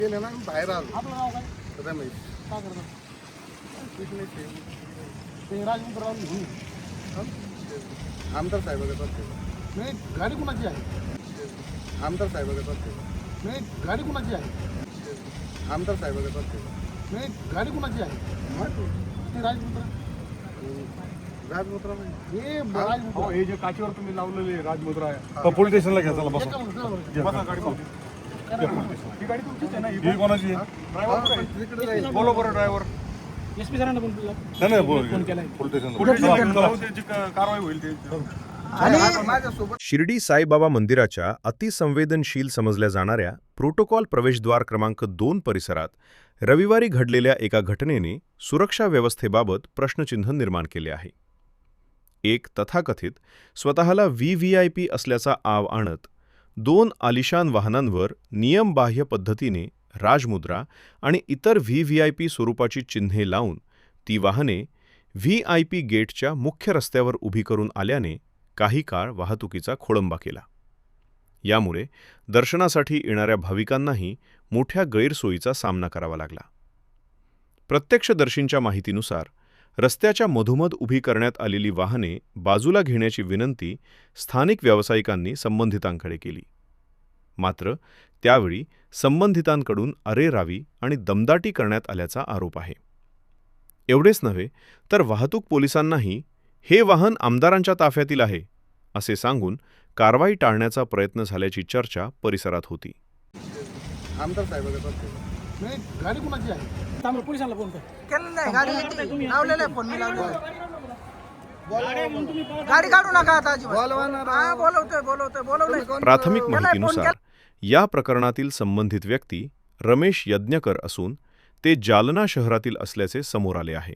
गेले ना बाहेर आलो. आपलं नाव काय? रमेश. काय करतो? कृष्ण ते. ते राजमुद्रावर घेऊन हं? आमदार साहेबाकडे बघते. नाही, गाडी कुणाची आहे? आमदार साहेबाकडे बघते. नाही, गाडी कुणाची आहे? आमदार साहेबाकडे बघते. नाही, गाडी कुणाची आहे? ते राजमुद्रा राजमुद्रा हे राजमुद्रा. हे जे काचेवर तुम्ही लावलेले राजमुद्रा आहे पोलीस स्टेशनला घ्या चला बसा एका मिनिट, चला बरं. बसा गाडी पाहू. ही गाडी तुमचीच आहे ना ही कोणाची आहे तिकडे जाईल. बोलो बरं ड्रायव्हर SP सरांना पण बोलला. नाही बोल फोन केलाय. पोलीस स्टेशनला त्याची कारवाई होईल ते माझ्यासोबत शिर्डी साईबाबा मंदिराच्या अतिसंवेदनशील समजल्या जाणाऱ्या प्रोटोकॉल प्रवेशद्वार क्रमांक 2 परिसरात रविवारी घडलेल्या एका घटनेने सुरक्षा व्यवस्थेबाबत प्रश्नचिन्ह निर्माण केले आहे. एक तथाकथित स्वतःला VVIP असल्याचा आव आणत 2 आलिशान वाहनांवर नियमबाह्य पद्धतीने राजमुद्रा आणि इतर VVIP स्वरूपाची चिन्हे लावून ती वाहने VIP गेटच्या मुख्य रस्त्यावर उभी करून आल्याने काही काळ वाहतुकीचा खोळंबा केला. यामुळे दर्शनासाठी येणाऱ्या भाविकांनाही मोठ्या गैरसोयीचा सामना करावा लागला. प्रत्यक्षदर्शींच्या माहितीनुसार रस्त्याच्या मधोमध उभी करण्यात आलेली वाहने बाजूला घेण्याची विनंती स्थानिक व्यावसायिकांनी संबंधितांकडे केली. मात्र त्यावेळी संबंधितांकडून अरेरावी आणि दमदाटी करण्यात आल्याचा आरोप आहे. एवढेच नव्हे तर वाहतूक पोलिसांनाही हे वाहन आमदारांच्या ताफ्यातील आहे असे सांगून कारवाई टाळण्याचा प्रयत्न झाल्याची चर्चा परिसरात होती. आमदार साहेबाकडे बघते. नाही, गाडी कुणाची आहे? त्यामुळे पोलिसांना फोन कर. केलेलं आहे गाडी लावलेलं आहे फोन मी लावलेलं आहे. तुम्ही गाडी काढू नका आता अजिबात. बोलवा ना राव. हा बोलवलंय. प्राथमिक त्याला माहितीनुसार फोन या प्रकरणातील संबंधित व्यक्ती रमेश यज्ञकर असून ते जालना शहरातील असल्याचे समोर आले आहे.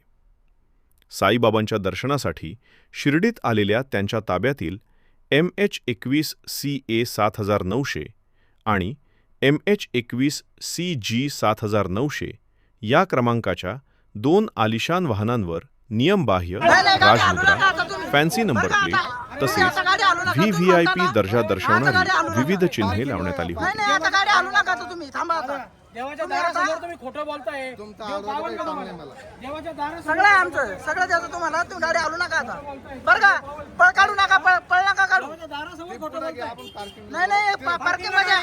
साईबाबांच्या दर्शनासाठी शिर्डीत आलेल्या त्यांच्या ताब्यातील MH21 CA 7900 आणि MH21 CG 7900 या क्रमांकाच्या 2 आलिशान वाहनांवर नियमबाह्य राजमुद्रा, फॅन्सी नंबर प्लेट तसेच VVIP दर्जा दर्शवणारी विविध चिन्हे लावण्यात आली नाही होती. नाही आता गाडी आणू नका आता तुम्ही थांबा आता. देवाच्या दारासमोर तुम्ही खोटं बोलताय. तुमचा देव आवाज पावन काही का काम तुम्हाला? नाही मला. देवाच्या दारासमोर सगळं आहे आमचं सगळं द्यायचं तुम्हाला तुम्ही गाडी आणू नका आता बरं का. पळ काढू नका पळ नका काढू. देवाच्या दारासमोर खोटं बोलताय. आपण पार्किंग नाही पार्किंग मध्ये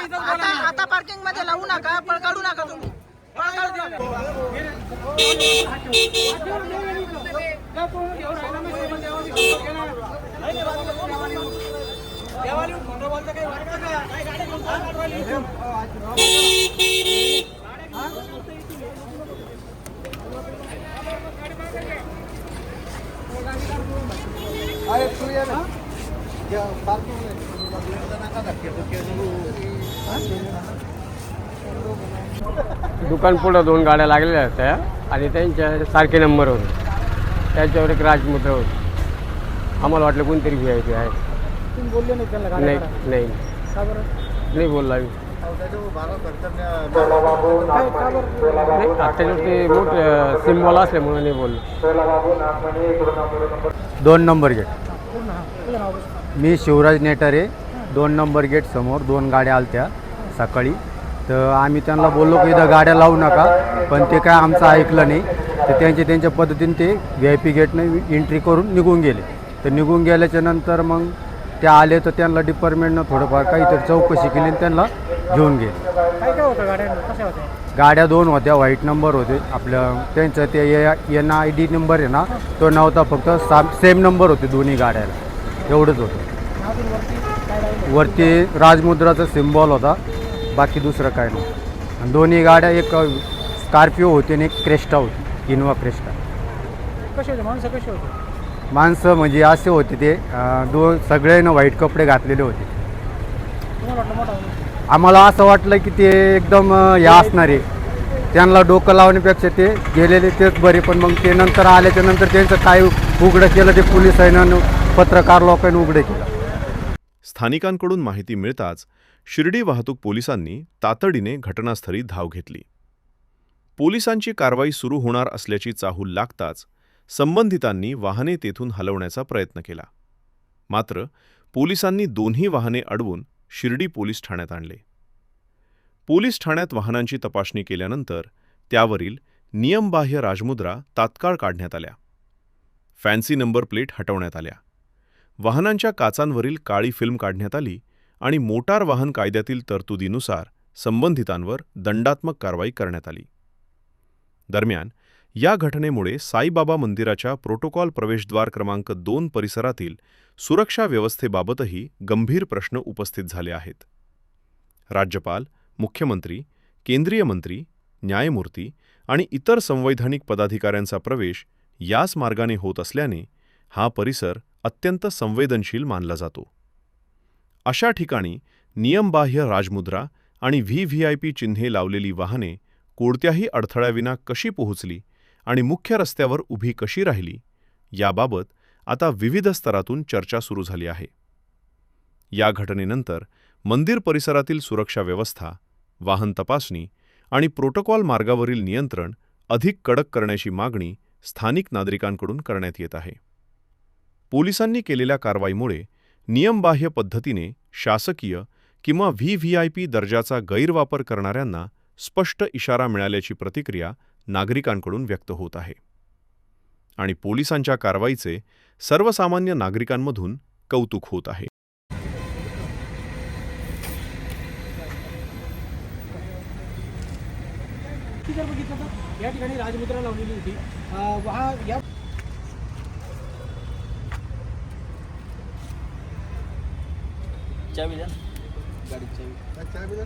आता पार्किंग मध्ये लावू नका पळ काढू नका तुम्ही पळ काढू नका. देवाला खोटं बोलता काही वाटतं का? काय गाडी बोलता? अरे तू ये ना. या, पार्किंग नाही. नका धक्के धुक्के करू. दुकान पुढं 2 गाड्या लागलेल्या होत्या आणि त्यांच्या सारखे नंबर होते. त्याच्यावर एक राजमुद्रा होती. आम्हाला वाटलं कोणतरी VIP आहे. तुम्ही बोलले नाही त्यांना गाडी नाही काढा. नाही का बरं? नाही बोलला मी. त्याच्यावर भाडं करताना काय का बरं? नाही त्याच्यावर ते मोठं सिम्बॉल असल्यामुळे नाही बोललो. 2 नंबर गेट. पूर्ण हा. तुझं नाव कसं? मी शिवराज नेटारे. 2 नंबर गेट समोर 2 गाड्या आलत्या सकाळी. तर आम्ही त्यांना बोललो की इथं गाड्या लावू नका, पण ते काय आमचं ऐकलं नाही. तर त्यांच्या पद्धतीने ते VIP गेटने एंट्री करून निघून गेले. तर निघून गेल्याच्या नंतर मग ते आले तर त्यांना डिपार्टमेंटनं थोडंफार काहीतरी चौकशी केली आणि त्यांना घेऊन गेले. काय होतं गाड्या? कशा होत्या? गाड्या 2 होत्या, व्हाईट नंबर होते. आपलं त्यांचं ते NID नंबर आहे ना तो नव्हता, फक्त सेम नंबर होते दोन्ही गाड्याला, एवढंच होतं. अजून वरती काय लागलं? वरती राजमुद्राचा सिम्बॉल होता, बाकी दुसरं काय नव्हतं. आणि दोन्ही गाड्या एक स्कॉर्पिओ होती आणि एक क्रेस्टा होती, इनोवा क्रेस्टा. कसे होते माणसं? कसे होते? माणसं म्हणजे असे होते ते सगळ्यांना व्हाईट कपडे घातलेले होते. तुम्हाला वाटलं मोठा होता? आम्हाला असं वाटलं की ते एकदम हे असणारे, त्यांना डोकं लावण्यापेक्षा ते गेलेले तेच बरे. पण मग ते नंतर आल्याच्या नंतर त्यांचं काय उघडं केलं ते पोलिसांनी, पत्रकार लोकांनी उघडं केलं. स्थानिकांकडून माहिती मिळताच शिर्डी वाहतूक पोलिसांनी तातडीने घटनास्थळी धाव घेतली. पोलिसांची कारवाई सुरू होणार असल्याची चाहूल लागताच संबंधितांनी वाहने तेथून हलवण्याचा प्रयत्न केला. मात्र पोलिसांनी दोन्ही वाहने अडवून शिर्डी पोलीस ठाण्यात आणले. पोलीस ठाण्यात वाहनांची तपासणी केल्यानंतर त्यावरील नियमबाह्य राजमुद्रा तात्काळ काढण्यात आल्या. फॅन्सी नंबर प्लेट हटवण्यात आल्या. वाहनांच्या काचांवरील काळी फिल्म काढण्यात आली आणि मोटार वाहन कायद्यातील तरतुदीनुसार संबंधितांवर दंडात्मक कारवाई करण्यात आली. दरम्यान, या घटनेमुळे साईबाबा मंदिराच्या प्रोटोकॉल प्रवेशद्वार क्रमांक 2 परिसरातील सुरक्षा व्यवस्थेबाबतही गंभीर प्रश्न उपस्थित झाले आहेत. राज्यपाल, मुख्यमंत्री, केंद्रीय मंत्री, न्यायमूर्ती आणि इतर संवैधानिक पदाधिकाऱ्यांचा प्रवेश याच मार्गाने होत असल्याने हा परिसर अत्यंत संवेदनशील मानला जातो. अशा ठिकाणी नियमबाह्य राजमुद्रा आणि व्हीव्हीआयपी चिन्हे लावलेली वाहने कोणत्याही अडथळ्याविना कशी पोहोचली आणि मुख्य रस्त्यावर उभी कशी राहिली, याबाबत आता विविध स्तरातून चर्चा सुरू झाली आहे. या घटनेनंतर मंदिर परिसरातील सुरक्षा व्यवस्था, वाहन तपासणी आणि प्रोटोकॉल मार्गावरील नियंत्रण अधिक कडक करण्याची मागणी स्थानिक नागरिकांकडून करण्यात येत आहे. पोलिसांनी केलेल्या कारवाईमुळे नियमबाह्य पद्धतीने शासकीय किंवा व्हीव्हीआयपी दर्जाचा गैरवापर करणाऱ्यांना स्पष्ट इशारा मिळाल्याची प्रतिक्रिया नागरिकांकडून व्यक्त होत आहे. आणि पोलिसांच्या कारवाईचे सर्वसामान्य नागरिकांमधून कौतुक होत आहे. जर बघितलं तर या ठिकाणी राजमुद्रा लावलेली होती. या चावी द्या. गाडीची चावी. चावी द्या.